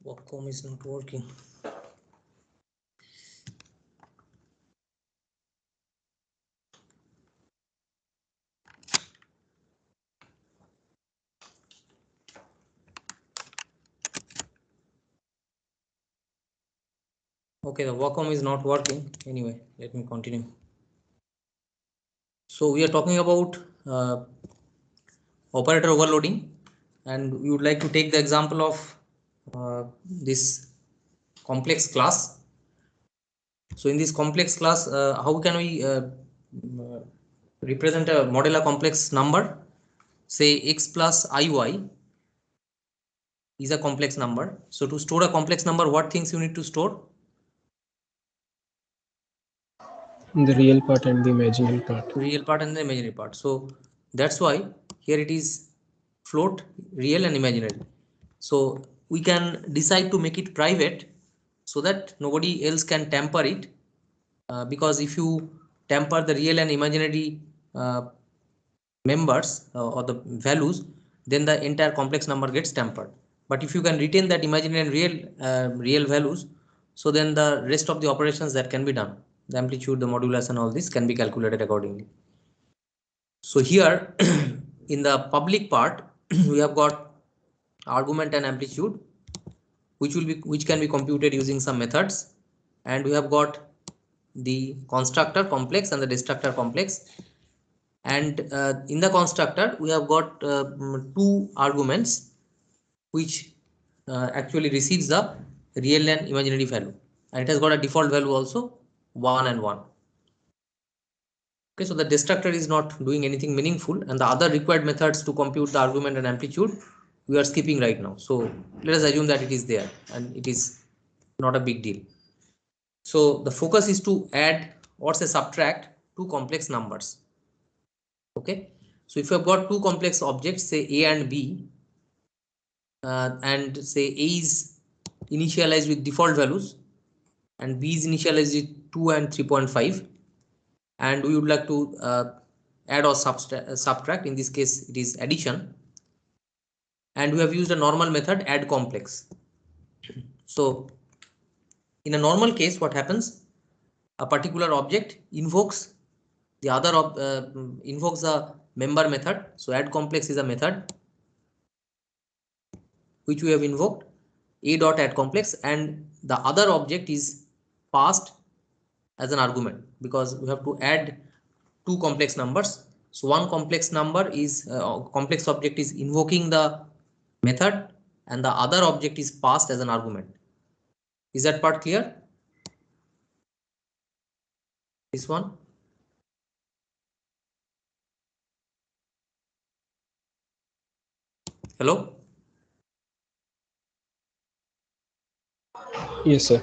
Wacom is not working. Okay, the Wacom is not working. Anyway, let me continue. So we are talking about operator overloading, and we would like to take the example of this complex class. So in this complex class, how can we represent a modular complex number? Say x plus iy is a complex number. So to store a complex number, what things you need to store? The real part and the imaginary part. Real part and the imaginary part. So that's why here it is float, real and imaginary. So we can decide to make it private so that nobody else can tamper it, because if you tamper the real and imaginary members or the values, then the entire complex number gets tampered. But if you can retain that imaginary and real values, so then the rest of the operations that can be done, the amplitude, the modulus and all this can be calculated accordingly. So here in the public part we have got argument and amplitude, which can be computed using some methods, and we have got the constructor complex and the destructor complex. And in the constructor we have got two arguments which actually receives the real and imaginary value, and it has got a default value also 1 and 1. Okay, so the destructor is not doing anything meaningful, and the other required methods to compute the argument and amplitude we are skipping right now. So let us assume that it is there and it is not a big deal. So the focus is to add or say subtract two complex numbers. Okay, so if you have got two complex objects, say A and B, and say A is initialized with default values and B is initialized with 2 and 3.5, and we would like to add or subtract. In this case it is addition, and we have used a normal method, add complex. So in a normal case, what happens, a particular object invokes the other invokes the member method. So add complex is a method which we have invoked, a dot add complex, and the other object is passed as an argument because we have to add two complex numbers. So one complex number is complex object is invoking the method, and the other object is passed as an argument. Is that part clear? This one? Hello? Yes, sir.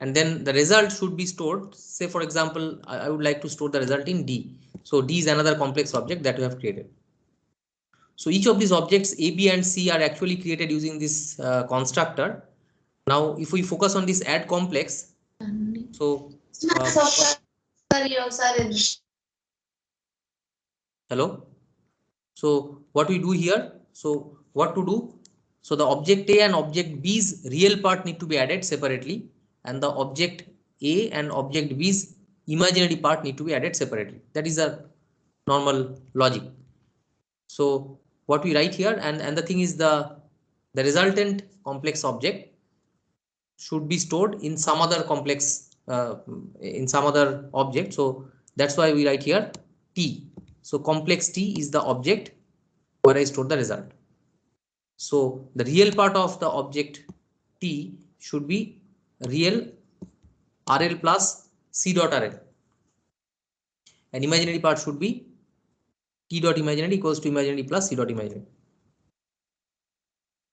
And then the result should be stored. Say for example, I would like to store the result in D. So D is another complex object that we have created. So each of these objects A, B and C are actually created using this constructor. Now if we focus on this add complex, so hello, so what we do here, so what to do, so the object A and object B's real part need to be added separately, and the object A and object B's imaginary part need to be added separately. That is a normal logic. So what we write here, and the thing is the resultant complex object should be stored in some other complex in some other object. So that's why we write here T. So complex T is the object where I store the result. So the real part of the object T should be real RL plus C dot RL, and imaginary part should be T dot imaginary equals to imaginary plus C dot imaginary.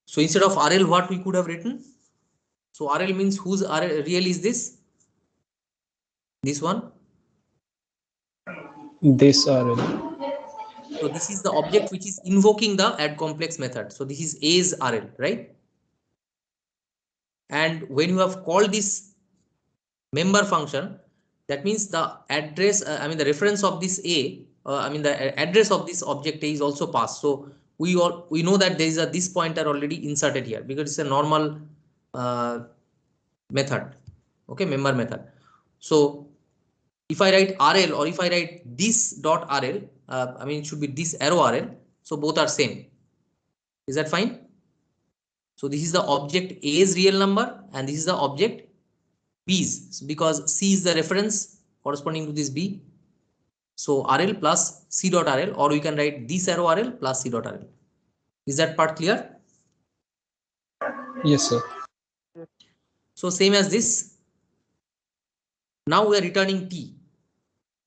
So instead of RL, what we could have written? So RL means whose RL, real is this? This one? This RL. So this is the object which is invoking the add complex method. So this is A's RL, right? And when you have called this member function, that means the address, I mean the reference of this A, I mean the address of this object A is also passed. So we know that there is a this pointer already inserted here because it's a normal method. Okay, member method. So if I write RL or if I write this dot RL, I mean it should be this arrow RL. So both are same. Is that fine? So this is the object A's real number and this is the object B's, because C is the reference corresponding to this B. So RL plus C dot RL, or we can write this arrow RL plus C dot RL. Is that part clear? Yes, sir. So same as this. Now we are returning T.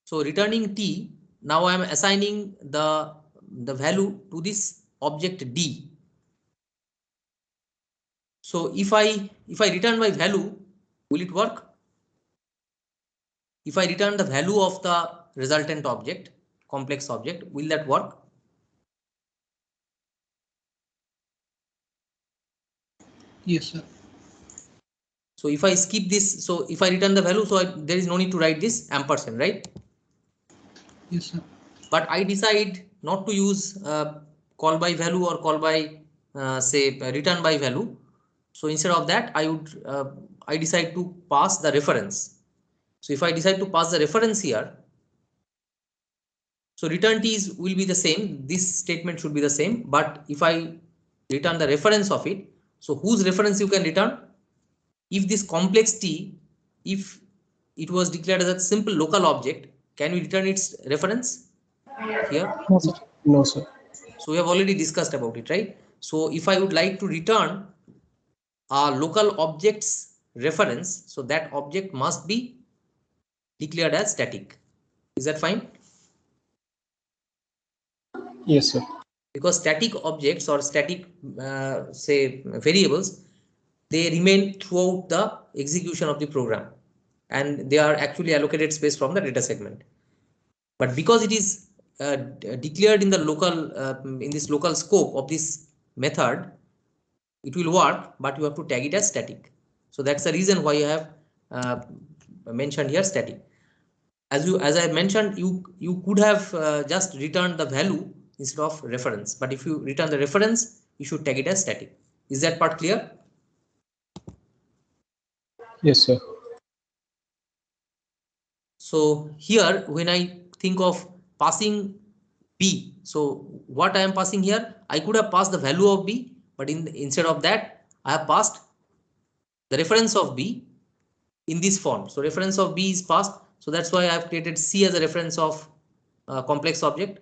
So returning T, now I am assigning the value to this object D. So if I return my value, will it work? If I return the value of the resultant object, complex object, will that work? Yes, sir. So if I skip this, so if I return the value, so there is no need to write this ampersand, right? Yes, sir. But I decide not to use call by value or call by say return by value. So instead of that, I decide to pass the reference. So if I decide to pass the reference here, so return T will be the same. This statement should be the same. But if I return the reference of it, so whose reference you can return? If this complex T, if it was declared as a simple local object, can we return its reference here? No, sir. No, sir. So we have already discussed about it, right? So if I would like to return a local object's reference, so that object must be declared as static. Is that fine? Yes, sir. Because static objects or static say variables, they remain throughout the execution of the program and they are actually allocated space from the data segment. But because it is declared in the local in this local scope of this method, it will work, but you have to tag it as static. So that's the reason why I have mentioned here static. As I mentioned, you could have just returned the value instead of reference, but if you return the reference, you should tag it as static. Is that part clear? Yes, sir. So here when I think of passing B, so what I am passing here, I could have passed the value of B, but instead of that I have passed the reference of B in this form. So reference of B is passed, so that's why I have created C as a reference of complex object.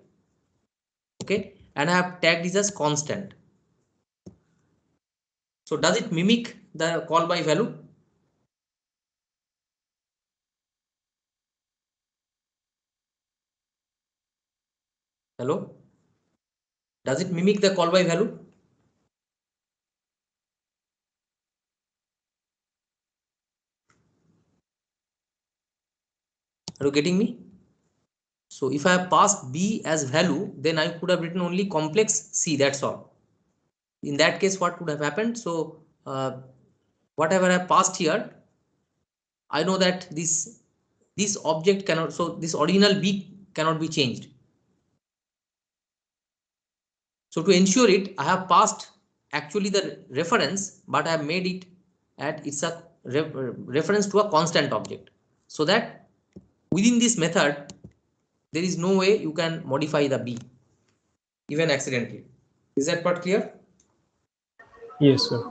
Okay, and I have tagged this as constant. So does it mimic the call by value? Hello, does it mimic the call by value? Are you getting me? So if I have passed B as value, then I could have written only complex C, that's all. In that case, what would have happened? So whatever I passed here, I know that this object cannot, so this original B cannot be changed. So to ensure it, I have passed actually the reference, but I have made it at it's a reference to a constant object, so that within this method there is no way you can modify the B even accidentally. Is that part clear? Yes, sir.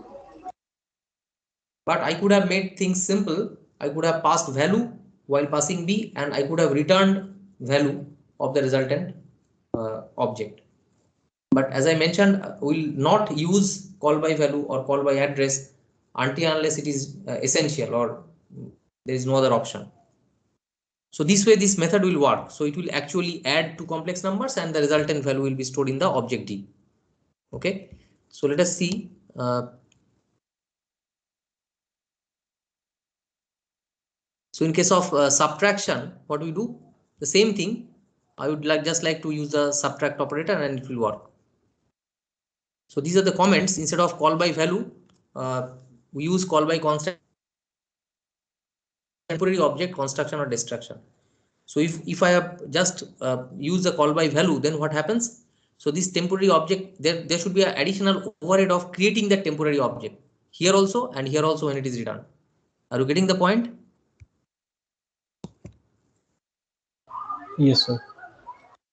But I could have made things simple. I could have passed value while passing B and I could have returned value of the resultant object. But as I mentioned, we will not use call by value or call by address until unless it is essential or there is no other option. So this way this method will work. So it will actually add two complex numbers and the resultant value will be stored in the object D. Okay. So let us see. So in case of subtraction, what do we do? The same thing. I would just like to use the subtract operator and it will work. So these are the comments. Instead of call by value, we use call by constant, temporary object, construction or destruction. So if I have just use the call by value, then what happens? So this temporary object, there should be an additional overhead of creating that temporary object. here also and here also when it is returned. Are you getting the point? Yes, sir.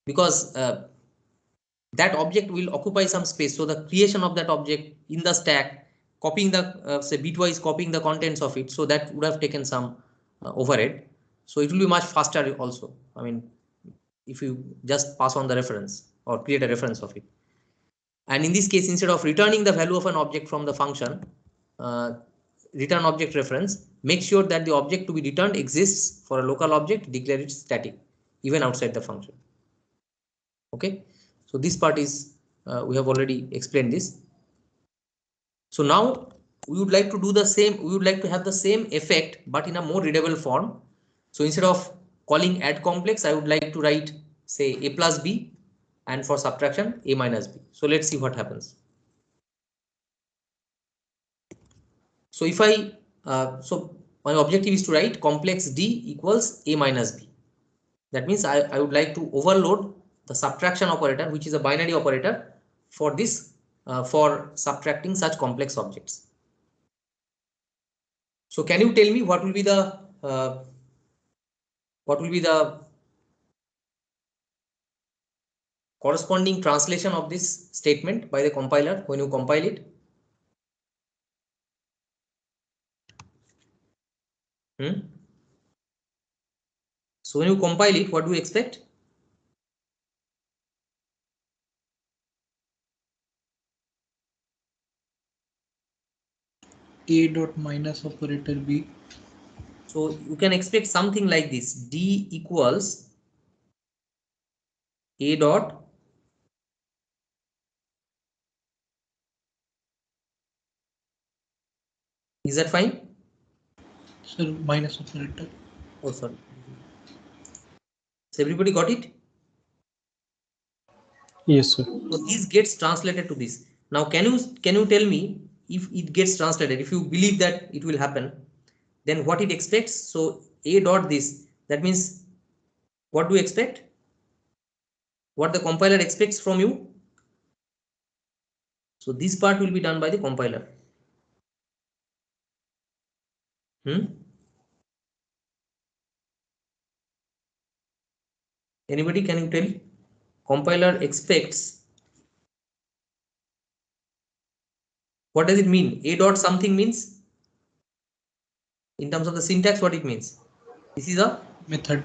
Because that object will occupy some space. So the creation of that object in the stack, copying the say bitwise copying the contents of it, so that would have taken some overhead. So it will be much faster also. I mean, if you just pass on the reference or create a reference of it. And in this case, instead of returning the value of an object from the function, uh, return object reference, make sure that the object to be returned exists for a local object, declare it static, even outside the function. Okay, so this part is we have already explained this. So now we would like to do the same, we would like to have the same effect but in a more readable form. So instead of calling add complex, I would like to write say a plus b, and for subtraction a minus b. So let's see what happens. So if I so my objective is to write complex d equals a minus b. That means I would like to overload the subtraction operator, which is a binary operator, for this for subtracting such complex objects. So can you tell me what will be the corresponding translation of this statement by the compiler when you compile it? So when you compile it, what do you expect? A dot minus operator B. So you can expect something like this: d equals a dot is that fine? Sir, minus operator. Oh, sorry. So everybody got it? Yes, sir. So this gets translated to this. Now can you tell me, if it gets translated, if you believe that it will happen, then what it expects? So a dot this, that means what do you expect? What the compiler expects from you? So this part will be done by the compiler. Anybody, can you tell? Compiler expects, what does it mean? A dot something means, in terms of the syntax, what it means? This is a Method.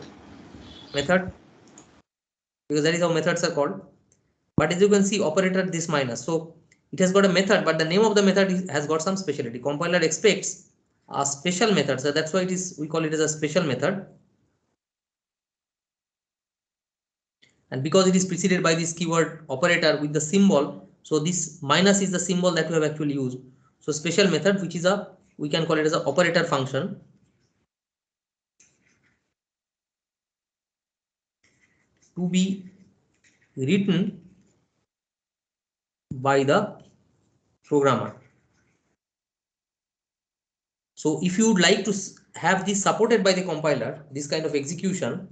because that is how methods are called. But as you can see, operator this minus, so it has got a method, but the name of the method has got some specialty. Compiler expects a special method, so that's why it is, we call it as a special method. And because it is preceded by this keyword operator with the symbol, so this minus is the symbol that we have actually used. So special method, which is a, we can call it as an operator function, to be written by the programmer. So if you would like to have this supported by the compiler, this kind of execution,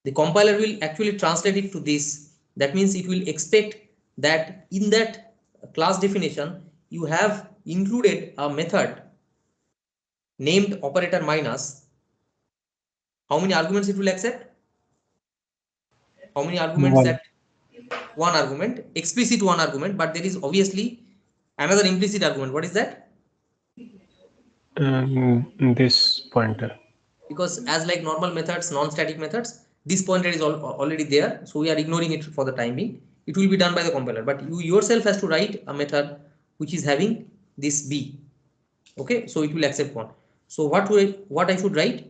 the compiler will actually translate it to this. That means it will expect that in that class definition you have included a method named operator minus. How many arguments it will accept? How many arguments? One. That one argument, explicit one argument, but there is obviously another implicit argument. What is that? This pointer. Because as like normal methods, non-static methods, this pointer is already there, so we are ignoring it for the time being. It will be done by the compiler, but you yourself has to write a method which is having this b. Okay, so it will accept one. So what I should write?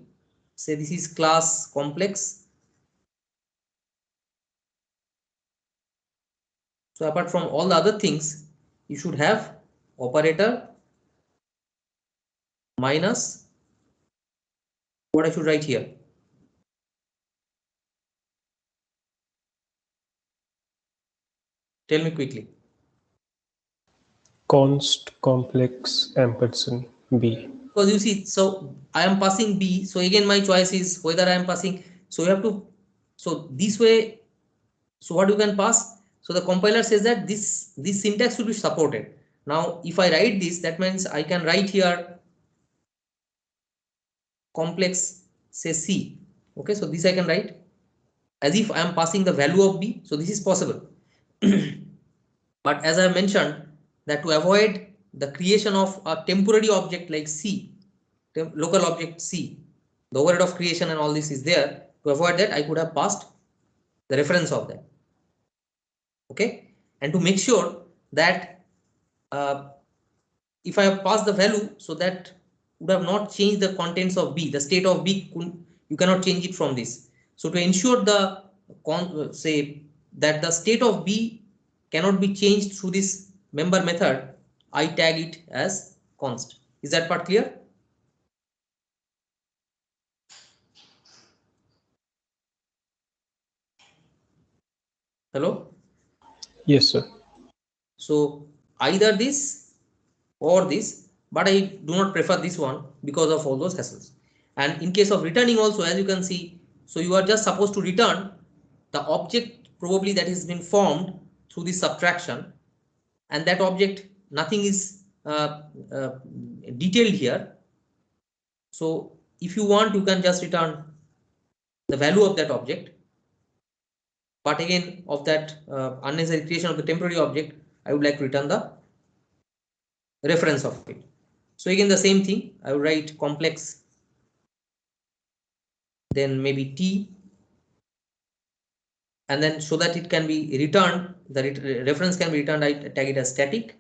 Say this is class complex. So apart from all the other things, you should have operator minus, what I should write here? Tell me quickly. Const complex ampersand b. Because you see, so I am passing b, so again my choice is whether I am passing, so you have to, so this way, so what you can pass, so the compiler says that this syntax should be supported. Now if I write this, that means I can write here complex say C. Okay, so this I can write as if I am passing the value of B. So this is possible. But as I mentioned, that to avoid the creation of a temporary object like C, local object C, the overhead of creation and all this is there. To avoid that, I could have passed the reference of that. Okay, and to make sure that if I have passed the value, so that would have not changed the contents of B, the state of B, you cannot change it from this. So to ensure the say that the state of B cannot be changed through this member method, I tag it as const. Is that part clear? Hello? Yes, sir. So either this or this, but I do not prefer this one because of all those hassles. And in case of returning also, as you can see, so you are just supposed to return the object probably that has been formed through this subtraction, and that object nothing is detailed here. So if you want, you can just return the value of that object, but again of that unnecessary creation of the temporary object, I would like to return the reference of it. So again the same thing, I will write complex, then maybe T, and then so that it can be returned, the reference can be returned, I tag it as static,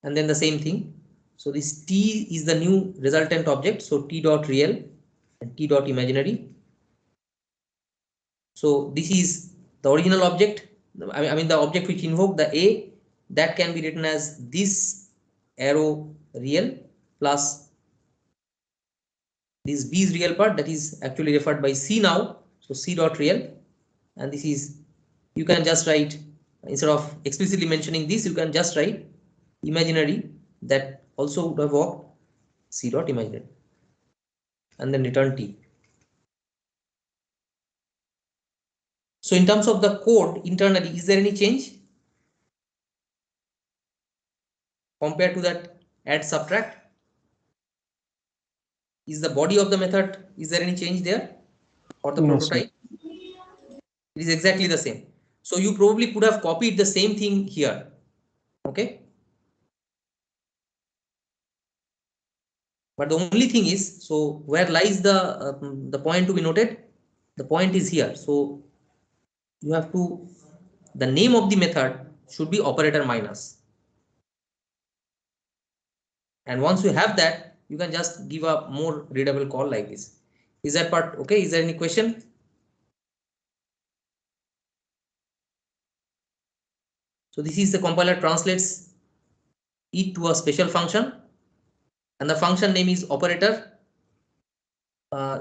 and then the same thing. So this T is the new resultant object, so T dot real and T dot imaginary. So this is the original object, I mean the object which invoked the A, that can be written as this arrow real plus this B is real part, that is actually referred by C now, so C dot real, and this is, you can just write, instead of explicitly mentioning this, you can just write imaginary, that also would have worked, C dot imaginary, and then return T. So in terms of the code internally, is there any change compared to that add subtract? Is the body of the method, is there any change there, or the No, sir. prototype? It is exactly the same. So you probably could have copied the same thing here. Okay, but the only thing is, so where lies the point to be noted? The point is here. So you have to, the name of the method should be operator minus, and once you have that, you can just give a more readable call like this. Is that part okay? Is there any question? So this is the compiler translates it to a special function, and the function name is operator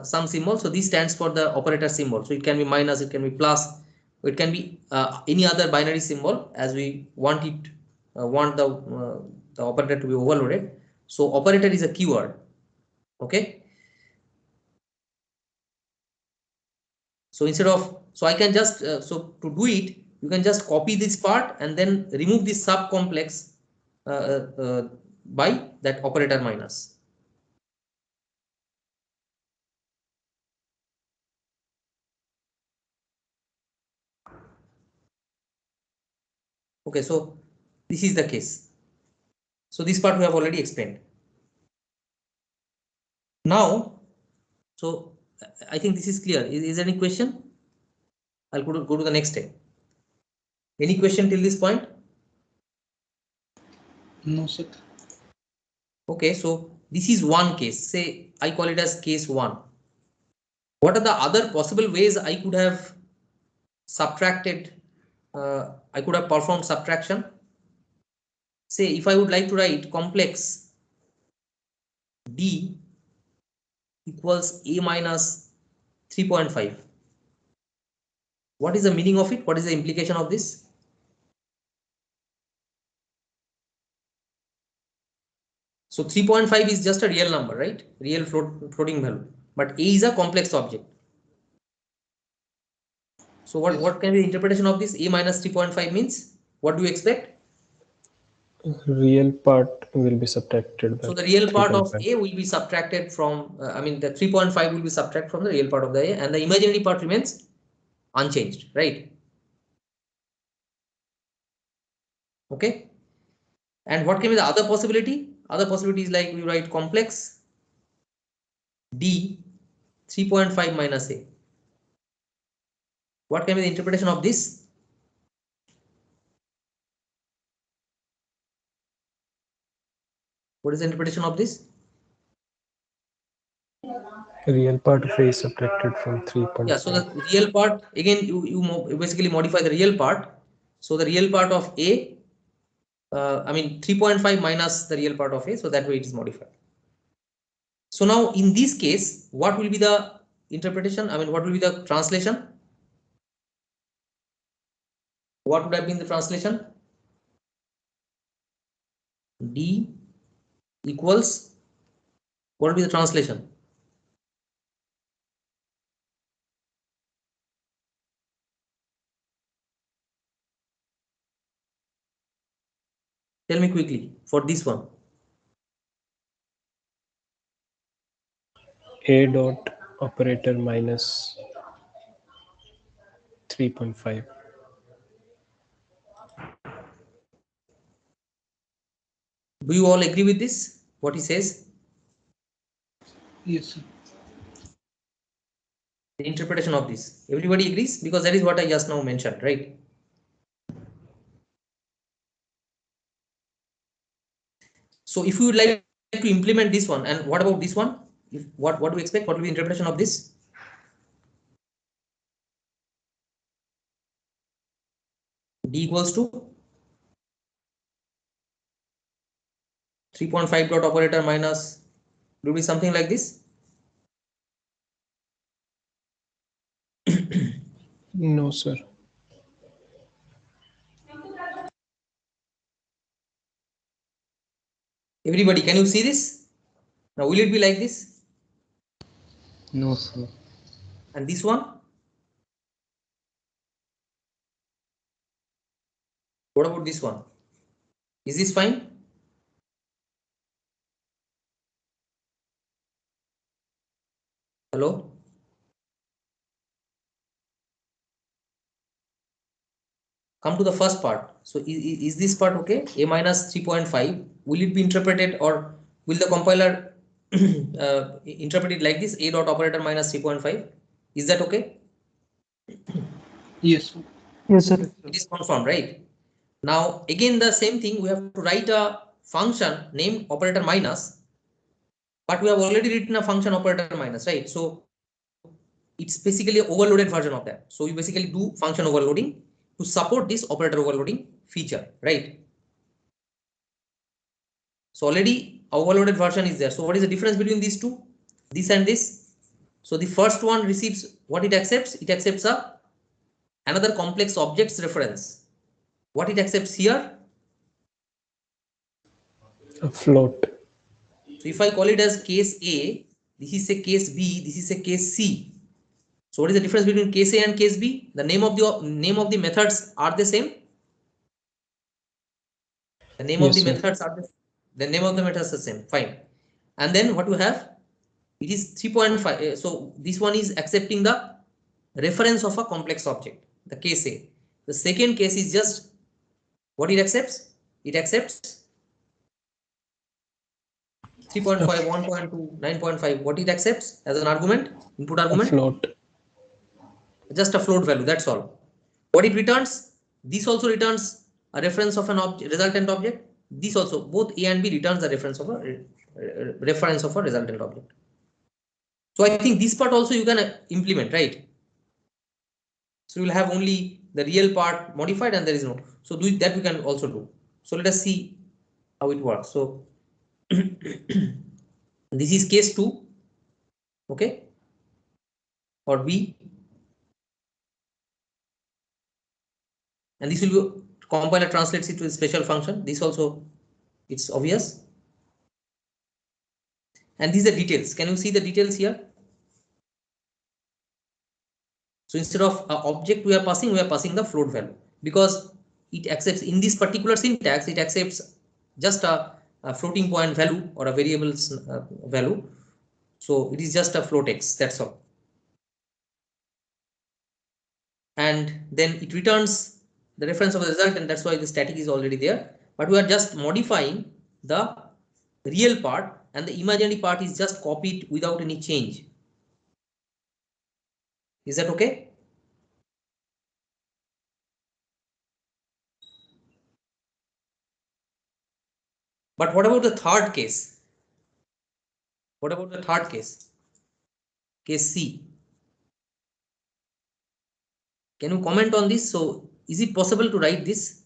some symbol. So this stands for the operator symbol. So it can be minus, it can be plus, it can be any other binary symbol as we want it, want the operator to be overloaded. So operator is a keyword. Okay. So instead of, so I can just, so to do it, you can just copy this part and then remove this sub complex by that operator minus. Okay, so this is the case. So this part we have already explained. Now, so I think this is clear. Is there any question? I'll go to the next step. Any question till this point? No, sir. Okay, so this is one case. Say I call it as case one. What are the other possible ways I could have subtracted? I could have performed subtraction. Say if I would like to write complex D equals A minus 3.5. What is the meaning of it? What is the implication of this? So 3.5 is just a real number, right? Real floating value. But A is a complex object. So what can be the interpretation of this? A minus 3.5 means, what do you expect? Real part will be subtracted by So the real part of 3.5. A will be subtracted from, I mean, the 3.5 will be subtracted from the real part of the A, and the imaginary part remains unchanged, right? Okay. And what can be the other possibility? Other possibility is like we write complex D 3.5 minus A. What can be the interpretation of this? What is the interpretation of this? Real part of A is subtracted from Yeah, so 3.5. the real part, again, you basically modify the real part. So the real part of A, I mean 3.5 minus the real part of A, so that way it is modified. So now in this case, what will be the interpretation? I mean, what will be the translation? What would have been the translation? D equals, what will be the translation? Tell me quickly for this one. A dot operator minus 3.5. Do you all agree with this? What he says? Yes, sir. The interpretation of this. Everybody agrees? Because that is what I just now mentioned, right? So if you would like to implement this one, and what about this one? If what do you expect? What will be the interpretation of this? D equals to 3.5 dot operator minus, will be something like this. No, sir. Everybody, can you see this? Now will it be like this? No, sir. And this one? What about this one? Is this fine? Hello? Come to the first part. So is this part okay? A minus 3.5, will it be interpreted, or will the compiler interpret it like this? A dot operator minus 3.5. Is that okay? Yes, sir. Yes, sir. It is confirmed, right? Now again the same thing, we have to write a function named operator minus, but we have already written a function operator minus, right? So it's basically an overloaded version of that. So you basically do function overloading to support this operator overloading feature, right? So already overloaded version is there. So what is the difference between these two? This and this. So the first one receives what it accepts. It accepts a another complex objects reference. What it accepts here. A float. So if I call it as case A, this is a case B, this is a case C. So what is the difference between case A and case B? The name of the methods are the same. The name of Yes, the sir. methods are the name of the methods are the same. Fine. And then what you have? It is 3.5. So this one is accepting the reference of a complex object, the case A. The second case is just what it accepts. It accepts 3.5, 1.2, 9.5. What it accepts as an argument, input A argument, float. just a float value. That's all. What it returns, this also returns a reference of an object, resultant object. This also, both A and B returns the reference of a resultant object. So I think this part also you can implement, right? So you will have only the real part modified and there is no. So do that we can also do. So let us see how it works. So this is case 2, okay, or B, and this will be compiler translates it to a special function. This also it's obvious, and these are details. Can you see the details here? So instead of object we are passing the float value because it accepts in this particular syntax. It accepts just a floating point value or a variable's value. So it is just a float x, that's all. And then it returns the reference of the result, and that's why the static is already there. But we are just modifying the real part, and the imaginary part is just copied without any change. Is that okay? But what about the third case? What about the third case? Case C. Can you comment on this? So is it possible to write this?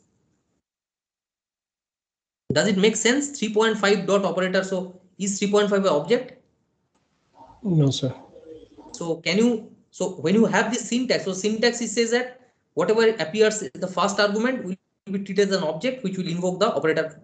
Does it make sense? 3.5 dot operator. So is 3.5 an object? No, sir. So can you, so when you have this syntax, so syntax it says that whatever appears in the first argument will be treated as an object which will invoke the operator.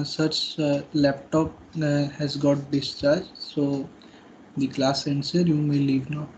Such laptop has got discharged, so the class ends here. You may leave now.